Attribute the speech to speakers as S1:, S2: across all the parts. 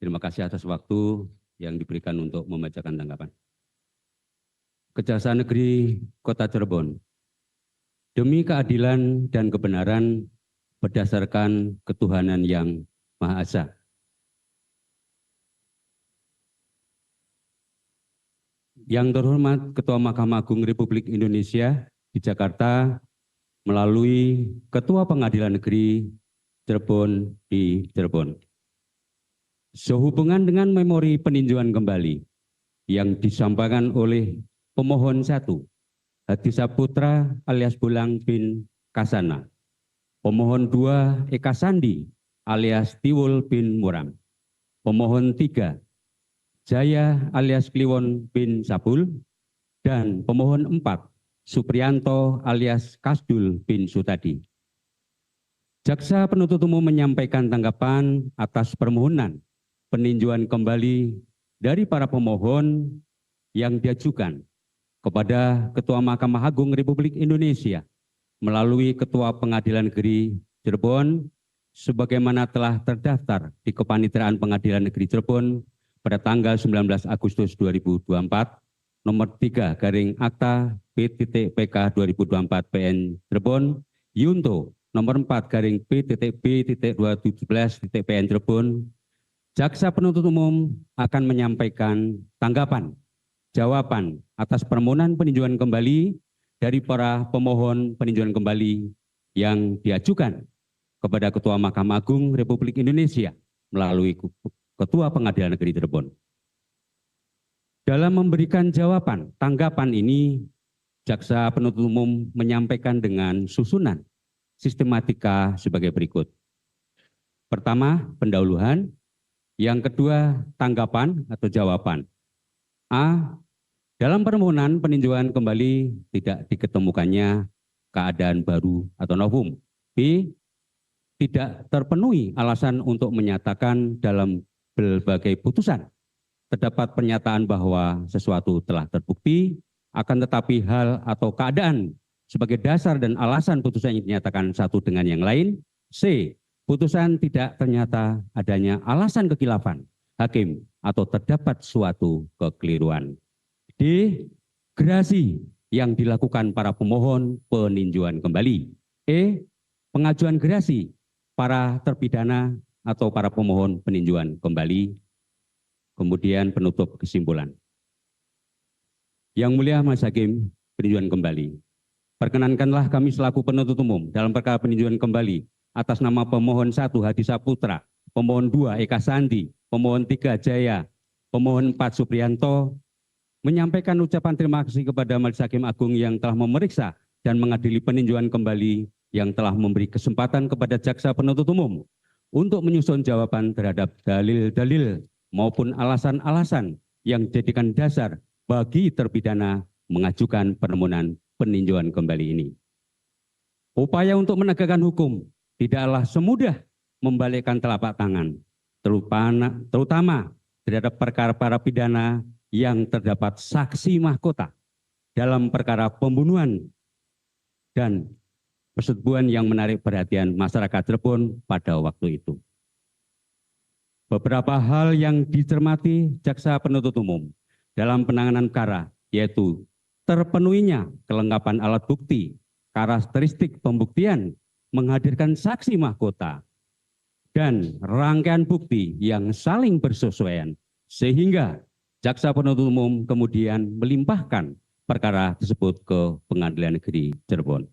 S1: Terima kasih atas waktu yang diberikan untuk membacakan tanggapan. Kejaksaan Negeri Kota Cirebon, demi keadilan dan kebenaran berdasarkan ketuhanan yang Maha Esa. Yang terhormat Ketua Mahkamah Agung Republik Indonesia di Jakarta melalui Ketua Pengadilan Negeri Cirebon di Cirebon. Sehubungan dengan memori peninjauan kembali yang disampaikan oleh pemohon 1, Hadi Saputra alias Bolang bin Kasana, pemohon 2, Eka Sandi alias Tiwul bin Muram, pemohon 3, Jaya alias Kliwon bin Sabul, dan pemohon 4, Supriyanto alias Kasdul bin Sutadi. Jaksa penuntut umum menyampaikan tanggapan atas permohonan peninjauan kembali dari para pemohon yang diajukan kepada Ketua Mahkamah Agung Republik Indonesia melalui Ketua Pengadilan Negeri Cirebon sebagaimana telah terdaftar di Kepaniteraan Pengadilan Negeri Cirebon pada tanggal 19 Agustus 2024 nomor 3 garing akta P.PK 2024 PN Cirebon Yunto nomor 4 garing P.B.217 PN Cirebon. Jaksa penuntut umum akan menyampaikan tanggapan, jawaban atas permohonan peninjauan kembali dari para pemohon peninjauan kembali yang diajukan kepada Ketua Mahkamah Agung Republik Indonesia melalui Ketua Pengadilan Negeri Cirebon. Dalam memberikan jawaban tanggapan ini, jaksa penuntut umum menyampaikan dengan susunan sistematika sebagai berikut. Pertama, pendahuluan. Yang kedua, tanggapan atau jawaban. A. Dalam permohonan peninjauan kembali tidak diketemukannya keadaan baru atau novum. B. Tidak terpenuhi alasan untuk menyatakan dalam berbagai putusan terdapat pernyataan bahwa sesuatu telah terbukti, akan tetapi hal atau keadaan sebagai dasar dan alasan putusan yang dinyatakan satu dengan yang lain. C. Putusan tidak ternyata adanya alasan kekhilafan hakim atau terdapat suatu kekeliruan. D. Gerasi yang dilakukan para pemohon peninjauan kembali. E. Pengajuan gerasi para terpidana atau para pemohon peninjauan kembali. Kemudian penutup kesimpulan. Yang mulia Majelis Hakim peninjauan kembali, perkenankanlah kami selaku penuntut umum dalam perkara peninjauan kembali atas nama pemohon 1 Hadi Saputra, pemohon 2 Eka Sandi, pemohon 3 Jaya, pemohon 4 Supriyanto, menyampaikan ucapan terima kasih kepada Majelis Hakim Agung yang telah memeriksa dan mengadili peninjauan kembali yang telah memberi kesempatan kepada jaksa penuntut umum untuk menyusun jawaban terhadap dalil-dalil maupun alasan-alasan yang dijadikan dasar bagi terpidana mengajukan permohonan peninjauan kembali ini. Upaya untuk menegakkan hukum tidaklah semudah membalikkan telapak tangan, terutama terhadap perkara para pidana yang terdapat saksi mahkota dalam perkara pembunuhan dan persetubuhan yang menarik perhatian masyarakat Cirebon pada waktu itu. Beberapa hal yang dicermati jaksa penuntut umum dalam penanganan perkara yaitu terpenuhinya kelengkapan alat bukti, karakteristik pembuktian, menghadirkan saksi mahkota, dan rangkaian bukti yang saling bersesuaian, sehingga jaksa penuntut umum kemudian melimpahkan perkara tersebut ke Pengadilan Negeri Cirebon.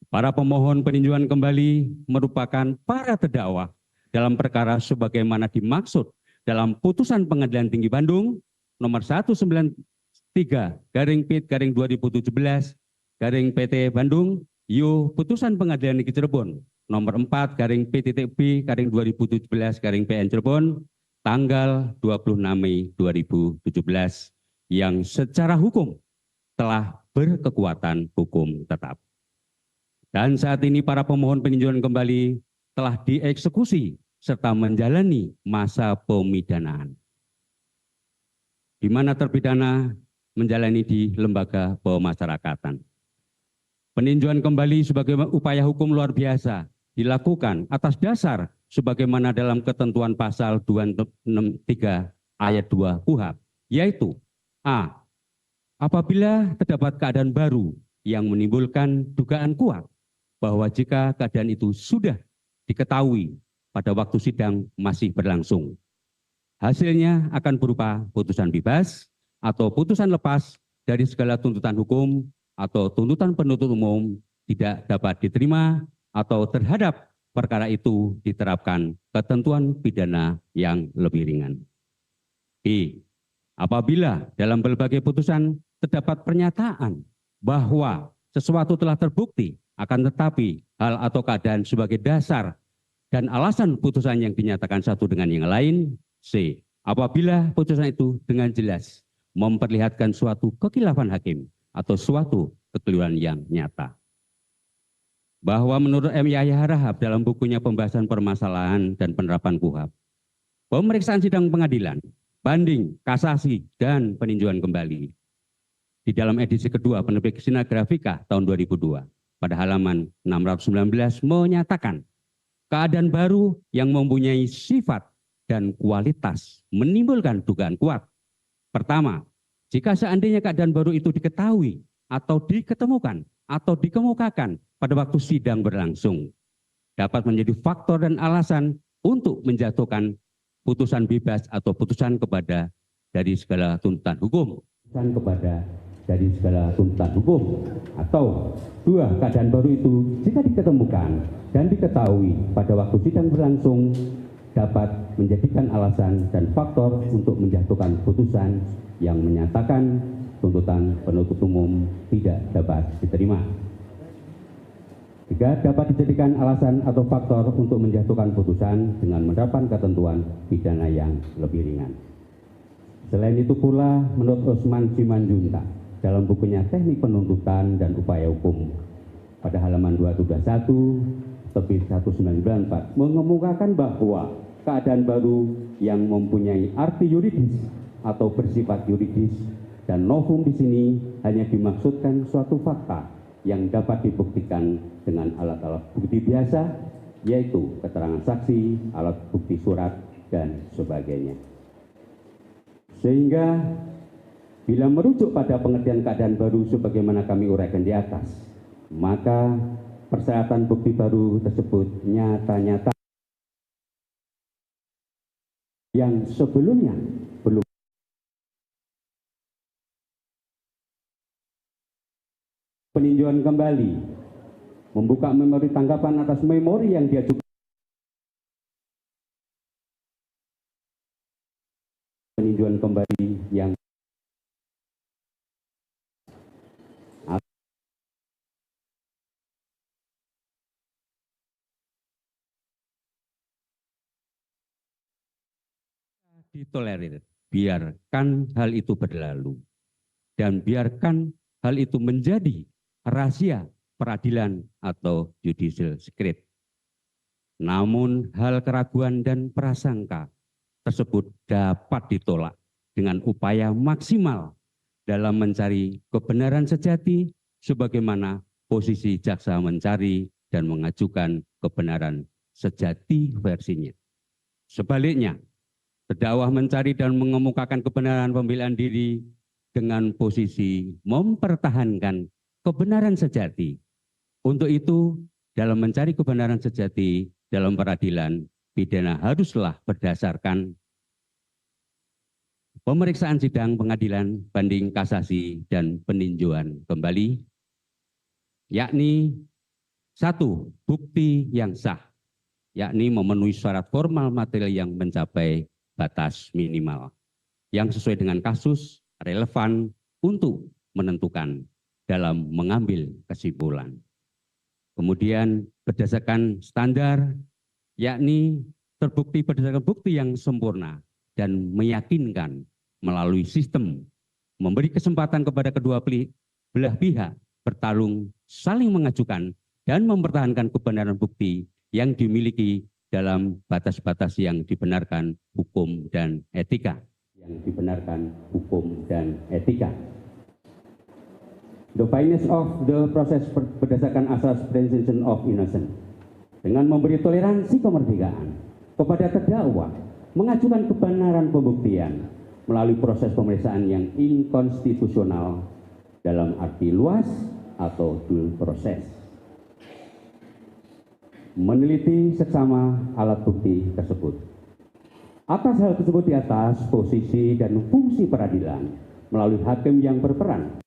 S1: Para pemohon peninjauan kembali merupakan para terdakwa dalam perkara sebagaimana dimaksud dalam putusan Pengadilan Tinggi Bandung nomor 193/PIT/2017/PT Bandung Yo putusan Pengadilan Negeri Cirebon nomor 4/PTB/2017/PN Cirebon tanggal 26 Mei 2017 yang secara hukum telah berkekuatan hukum tetap. Dan saat ini para pemohon peninjauan kembali telah dieksekusi serta menjalani masa pemidanaan, di mana terpidana menjalani di lembaga pemasyarakatan. Peninjauan kembali sebagai upaya hukum luar biasa dilakukan atas dasar sebagaimana dalam ketentuan pasal 263 ayat 2 KUHP, yaitu A. Apabila terdapat keadaan baru yang menimbulkan dugaan kuat bahwa jika keadaan itu sudah diketahui pada waktu sidang masih berlangsung, hasilnya akan berupa putusan bebas atau putusan lepas dari segala tuntutan hukum atau tuntutan penuntut umum tidak dapat diterima atau terhadap perkara itu diterapkan ketentuan pidana yang lebih ringan. B. Apabila dalam berbagai putusan terdapat pernyataan bahwa sesuatu telah terbukti, akan tetapi hal atau keadaan sebagai dasar dan alasan putusan yang dinyatakan satu dengan yang lain. C. Apabila putusan itu dengan jelas memperlihatkan suatu kekilafan hakim atau suatu kekeliruan yang nyata. Bahwa menurut M. Yahya Harahap dalam bukunya Pembahasan Permasalahan dan Penerapan KUHP, pemeriksaan sidang pengadilan, banding, kasasi, dan peninjauan kembali di dalam edisi kedua penerbit Sinar Grafika tahun 2002 pada halaman 619 menyatakan keadaan baru yang mempunyai sifat dan kualitas menimbulkan dugaan kuat. Pertama, jika seandainya keadaan baru itu diketahui atau diketemukan atau dikemukakan pada waktu sidang berlangsung, dapat menjadi faktor dan alasan untuk menjatuhkan putusan bebas atau putusan kepada dari segala tuntutan hukum. Putusan kepada dari segala tuntutan hukum. Atau dua, keadaan baru itu jika diketemukan dan diketahui pada waktu sidang berlangsung dapat menjadikan alasan dan faktor untuk menjatuhkan putusan yang menyatakan tuntutan penuntut umum tidak dapat diterima. Tiga, dapat dijadikan alasan atau faktor untuk menjatuhkan putusan dengan menerapkan ketentuan pidana yang lebih ringan. Selain itu pula, menurut Usman Simanjuntak dalam bukunya Teknik Penuntutan dan Upaya Hukum pada halaman 221 terbit 1994 mengemukakan bahwa keadaan baru yang mempunyai arti yuridis atau bersifat yuridis dan novum di sini hanya dimaksudkan suatu fakta yang dapat dibuktikan dengan alat-alat bukti biasa, yaitu keterangan saksi, alat bukti surat, dan sebagainya. Sehingga bila merujuk pada pengertian keadaan baru sebagaimana kami uraikan di atas, maka persyaratan bukti baru tersebut nyata-nyata yang sebelumnya belum peninjauan kembali, membuka memori tanggapan atas memori yang diajukan, peninjauan kembali yang ditolerir, biarkan hal itu berlalu dan biarkan hal itu menjadi rahasia peradilan atau judicial secret. Namun hal keraguan dan prasangka tersebut dapat ditolak dengan upaya maksimal dalam mencari kebenaran sejati sebagaimana posisi jaksa mencari dan mengajukan kebenaran sejati versinya. Sebaliknya, terdakwa mencari dan mengemukakan kebenaran pembelaan diri dengan posisi mempertahankan kebenaran sejati. Untuk itu, dalam mencari kebenaran sejati dalam peradilan pidana haruslah berdasarkan pemeriksaan sidang pengadilan, banding, kasasi, dan peninjauan kembali, yakni satu, bukti yang sah, yakni memenuhi syarat formal material yang mencapai batas minimal yang sesuai dengan kasus relevan untuk menentukan dalam mengambil kesimpulan. Kemudian berdasarkan standar, yakni terbukti berdasarkan bukti yang sempurna dan meyakinkan melalui sistem memberi kesempatan kepada kedua belah pihak bertarung, saling mengajukan dan mempertahankan kebenaran bukti yang dimiliki dalam batas-batas yang dibenarkan hukum dan etika. The fairness of the process berdasarkan asas presumption of innocence. dengan memberi toleransi kemerdekaan kepada terdakwa mengajukan kebenaran pembuktian melalui proses pemeriksaan yang inkonstitusional dalam arti luas atau due process. Meneliti seksama alat bukti tersebut. Atas hal tersebut di atas, posisi dan fungsi peradilan melalui hakim yang berperan